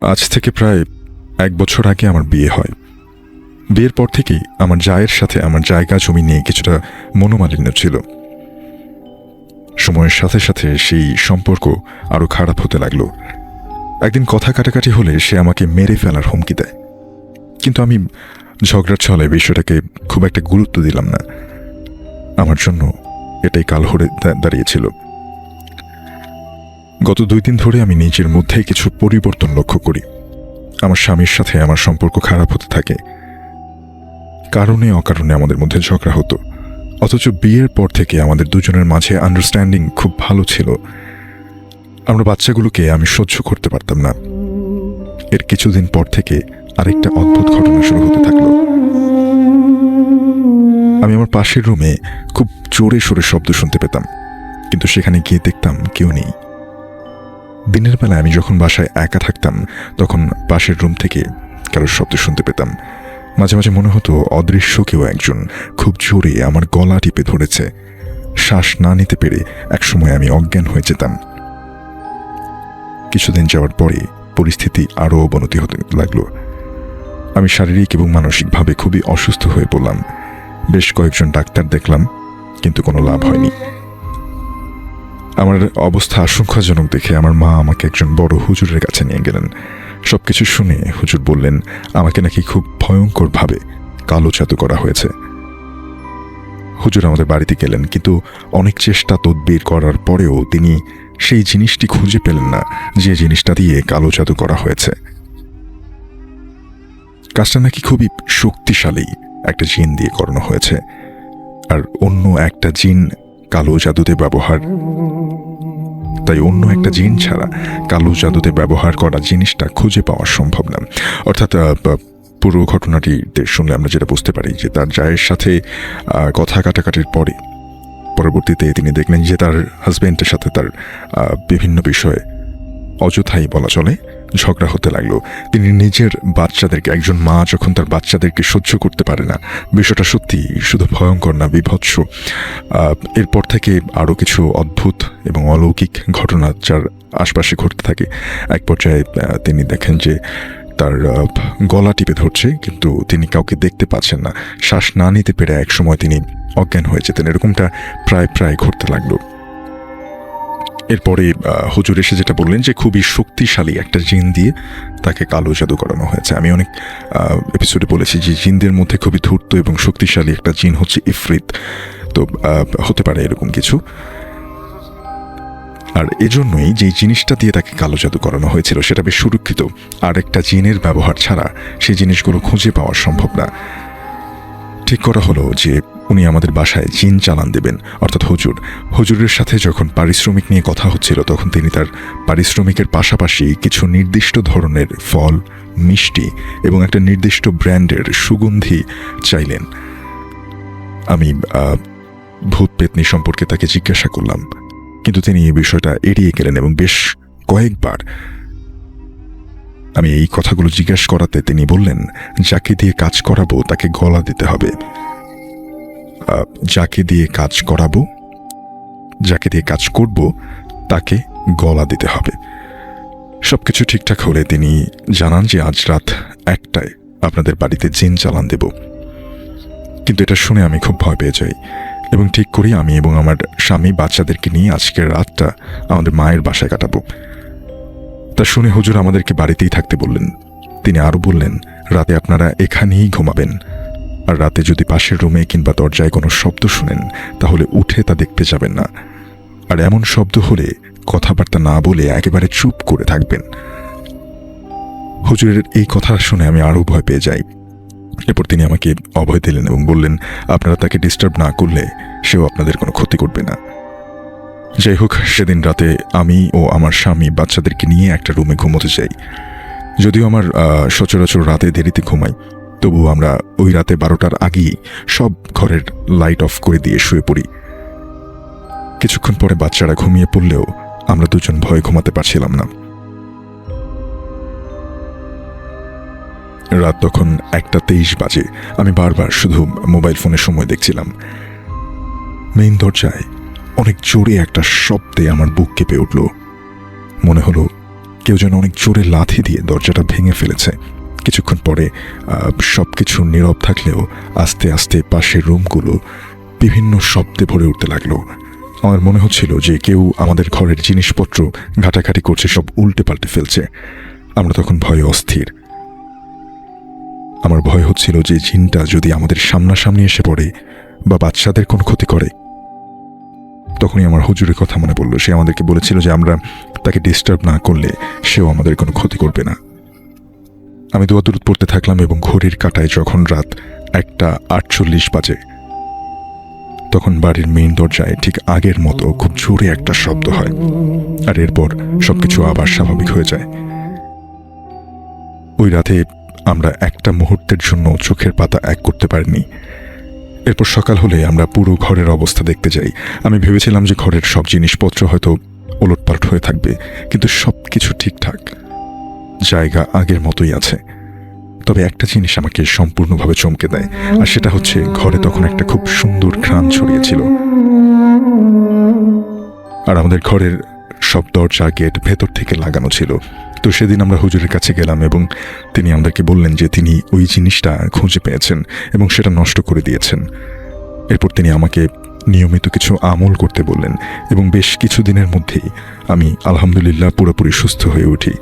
আজ থেকে প্রায় 1 বছর আগে আমার বিয়ে হয়। বিয়ের পর থেকেই আমার জায়ের সাথে আমার জায়গা জমি নিয়ে কিছুটা মনোমালিন্য ছিল। সময়ের সাথে সাথে সেই সম্পর্ক আরো খারাপ হতে লাগলো। একদিন কথা কাটাকাটি হলে সে আমাকে মেরে ফেলার হুমকি দেয়, কিন্তু আমি ঝগড়ার ছলে বিষয়টাকে খুব একটা গুরুত্ব দিলাম না। আমার জন্য এটাই কাল হয়ে দাঁড়িয়েছিল। গত 2 দিন ধরে আমি নিজের মধ্যেই কিছু পরিবর্তন লক্ষ্য করি। আমার স্বামীর সাথে আমার সম্পর্ক খারাপ হতে থাকে। কারণে অকারণে আমাদের মধ্যে ঝগড়া হতো, অথচ বিয়ের পর থেকে আমাদের দুজনের মাঝে আন্ডারস্ট্যান্ডিং খুব ভালো ছিল। আমরা বাচ্চাগুলোকে আমি সহ্য করতে পারতাম না। এর কিছুদিন পর থেকে আরেকটা অদ্ভুত ঘটনা শুরু হতে থাকলো। আমি আমার পাশের রুমে খুব জোরে সোরে শব্দ শুনতে পেতাম, কিন্তু সেখানে গিয়ে দেখতাম কেউ নেই। দিনের বেলা আমি যখন বাসায় একা থাকতাম তখন পাশের রুম থেকে কারোর শব্দ শুনতে পেতাম। মাঝে মাঝে মনে হতো অদৃশ্য কেউ একজন খুব জোরে আমার গলা টিপে ধরেছে। শ্বাস না নিতে পেরে একসময় আমি অজ্ঞান হয়ে যেতাম। কিছুদিন যাওয়ার পরে পরিস্থিতি আরও অবনতি হতে লাগলো। আমি শারীরিক এবং মানসিকভাবে খুবই অসুস্থ হয়ে পড়লাম। বেশ কয়েকজন ডাক্তার দেখলাম, কিন্তু কোনো লাভ হয়নি। আমার অবস্থা আশঙ্কাজনক দেখে আমার মা আমাকে একজন বড় হুজুরের কাছে নিয়ে গেলেন। সবকিছু শুনে হুজুর বললেন আমাকে নাকি খুব ভয়ঙ্করভাবে কালো জাদু করা হয়েছে। হুজুর আমাদের বাড়িতে গেলেন, কিন্তু অনেক চেষ্টা তদবির করার পরেও তিনি সেই জিনিসটি খুঁজে পেলেন না যে জিনিসটা দিয়ে কালো জাদু করা হয়েছে। কাজটা নাকি খুবই শক্তিশালী একটা জিন দিয়ে করানো হয়েছে, আর অন্য একটা জিন কালো জাদুতে ব্যবহার, তাই অন্য একটা জিন ছাড়া কালো জাদুতে ব্যবহার করা জিনিসটা খুঁজে পাওয়া সম্ভব না। অর্থাৎ পুরো ঘটনাটি শুনলে আমরা যেটা বুঝতে পারি যে তার জায়ের সাথে কথা কাটাকাটির পরবর্তীতে তিনি দেখলেন যে তার হাজবেন্ডের সাথে তার বিভিন্ন বিষয়ে অযথাই বলা চলে ঝগড়া হতে লাগলো। তিনি নিজের বাচ্চাদেরকে, একজন মা যখন তার বাচ্চাদেরকে সহ্য করতে পারে না, বিষয়টা সত্যি শুধু ভয়ঙ্কর না, বিভৎস। এরপর থেকে আরও কিছু অদ্ভুত এবং অলৌকিক ঘটনা যার আশপাশে ঘটতে থাকে। এক পর্যায়ে তিনি দেখেন যে তার গলা টিপে ধরছে, কিন্তু তিনি কাউকে দেখতে পাচ্ছেন না। শ্বাস না নিতে পেরে একসময় তিনি অজ্ঞান হয়ে যেতেন। এরকমটা প্রায় ঘটতে লাগলো। এরপরে হুজুর এসে যেটা বললেন যে খুবই শক্তিশালী একটা জিন দিয়ে তাকে কালো জাদু করানো হয়েছে। আমি অনেক এপিসোডে বলেছি যে জিনদের মধ্যে খুবই ধূর্ত এবং শক্তিশালী একটা জিন হচ্ছে ইফরিত। তো হতে পারে এরকম কিছু। আর এজন্যই যে জিনিসটা দিয়ে তাকে কালো জাদু করানো হয়েছিল সেটা বেশ সুরক্ষিত। আর একটা জিনের ব্যবহার ছাড়া সেই জিনিসগুলো খুঁজে পাওয়া সম্ভব না। ঠিক করা হলো যে উনি আমাদের বাসায় জিন চালান দেবেন, অর্থাৎ হুজুরের সাথে যখন পারিশ্রমিক নিয়ে কথা হচ্ছিল তখন তিনি তার পারিশ্রমিকের পাশাপাশি কিছু নির্দিষ্ট ধরনের ফল, মিষ্টি এবং একটা নির্দিষ্ট ব্র্যান্ডের সুগন্ধি চাইলেন। আমি ভূত পেতনি সম্পর্কে তাকে জিজ্ঞাসা করলাম, কিন্তু তিনি এই বিষয়টা এড়িয়ে গেলেন এবং বেশ কয়েকবার আমি এই কথাগুলো জিজ্ঞাসা করাতে তিনি বললেন যাকে দিয়ে কাজ করাবো তাকে গলা দিতে হবে। যাকে দিয়ে কাজ করাবো, যাকে দিয়ে কাজ করব তাকে গলা দিতে হবে। সবকিছু ঠিকঠাক হলে তিনি জানান যে আজ রাত 1টায় আপনাদের বাড়িতে জিন চালান দেব। কিন্তু এটা শুনে আমি খুব ভয় পেয়ে যাই এবং ঠিক করি আমি এবং আমার স্বামী বাচ্চাদেরকে নিয়ে আজকের রাতটা আমাদের মায়ের বাসায় কাটাবো। তা শুনে হুজুর আমাদেরকে বাড়িতেই থাকতে বললেন। তিনি আরও বললেন রাতে আপনারা এখানেই ঘুমাবেন, আর রাতে যদি পাশের রুমে কিংবা দরজায় কোনো শব্দ শুনেন তাহলে উঠে তা দেখতে যাবেন না, আর এমন শব্দ হলে কথাবার্তা না বলে একেবারে চুপ করে থাকবেন। হুজুরের এই কথা শুনে আমি আরও ভয় পেয়ে যাই। এরপর তিনি আমাকে অভয় দিলেন এবং বললেন আপনারা তাকে ডিস্টার্ব না করলে সেও আপনাদের কোনো ক্ষতি করবে না। যাই হোক, সেদিন রাতে আমি ও আমার স্বামী বাচ্চাদেরকে নিয়ে একটা রুমে ঘুমোতে যাই। যদিও আমার সচরাচর রাতে দেরিতে ঘুমাই, তবুও আমরা ওই রাতে 12টার আগেই সব ঘরের লাইট অফ করে দিয়ে শুয়ে পড়ি। কিছুক্ষণ পরে বাচ্চারা ঘুমিয়ে পড়লেও আমরা দুজন ভয়ে ঘুমাতে পারছিলাম না। রাত তখন 1:23 বাজে। আমি বারবার শুধু মোবাইল ফোনে সময় দেখছিলাম। মেইন দরজায় অনেক জোরে একটা শব্দে আমার বুক কেঁপে উঠল। মনে হলো কেউ যেন অনেক জোরে লাথি দিয়ে দরজাটা ভেঙে ফেলেছে। কিছুক্ষণ পরে সব কিছু নীরব থাকলেও আস্তে আস্তে পাশের রুমগুলো বিভিন্ন শব্দে ভরে উঠতে লাগলো। আমার মনে হচ্ছিল যে কেউ আমাদের ঘরের জিনিসপত্র ঘাটাঘাটি করছে, সব উল্টে পাল্টে ফেলছে। আমরা তখন ভয়ে অস্থির। আমার ভয় হচ্ছিল যে জিনটা যদি আমাদের সামনাসামনি এসে পড়ে বা বাচ্চাদের কোনো ক্ষতি করে। তখনই আমার হুজুরের কথা মনে পড়ল। সে আমাদেরকে বলেছিল যে আমরা তাকে ডিস্টার্ব না করলে সেও আমাদের কোনো ক্ষতি করবে না। আমি দোয়া দরুদ পড়তে থাকলাম এবং ঘড়ির কাঁটায় যখন রাত 1:48 বাজে, তখন বাড়ির মেইন দরজায় ঠিক আগের মতো খুব জোরে একটা শব্দ হয়, আর এরপর সবকিছু আবার স্বাভাবিক হয়ে যায়। ওই রাতে আমরা একটা মুহূর্তের জন্য চোখের পাতা এক করতে পারিনি। এরপর সকাল হলে আমরা পুরো ঘরের অবস্থা দেখতে যাই। আমি ভেবেছিলাম যে ঘরের সব জিনিসপত্র হয়তো ওলটপালট হয়ে থাকবে, কিন্তু সব কিছু ঠিকঠাক, জায়গা আগের মতোই আছে। তবে একটা জিনিস আমাকে সম্পূর্ণভাবে চমকে দেয়, আর সেটা হচ্ছে ঘরে তখন একটা খুব সুন্দর ঘ্রাণ ছড়িয়েছিল। আর আমাদের ঘরের সব দরজা গেট ভেতর থেকে লাগানো ছিল। তো সেদিন আমরা হুজুরের কাছে গেলাম এবং তিনি আমাদেরকে বললেন যে তিনি ওই জিনিসটা খুঁজে পেয়েছেন এবং সেটা নষ্ট করে দিয়েছেন। এরপর তিনি আমাকে নিয়মিত কিছু আমল করতে বললেন এবং বেশ কিছুদিনের মধ্যেই আমি আলহামদুলিল্লাহ পুরোপুরি সুস্থ হয়ে উঠি।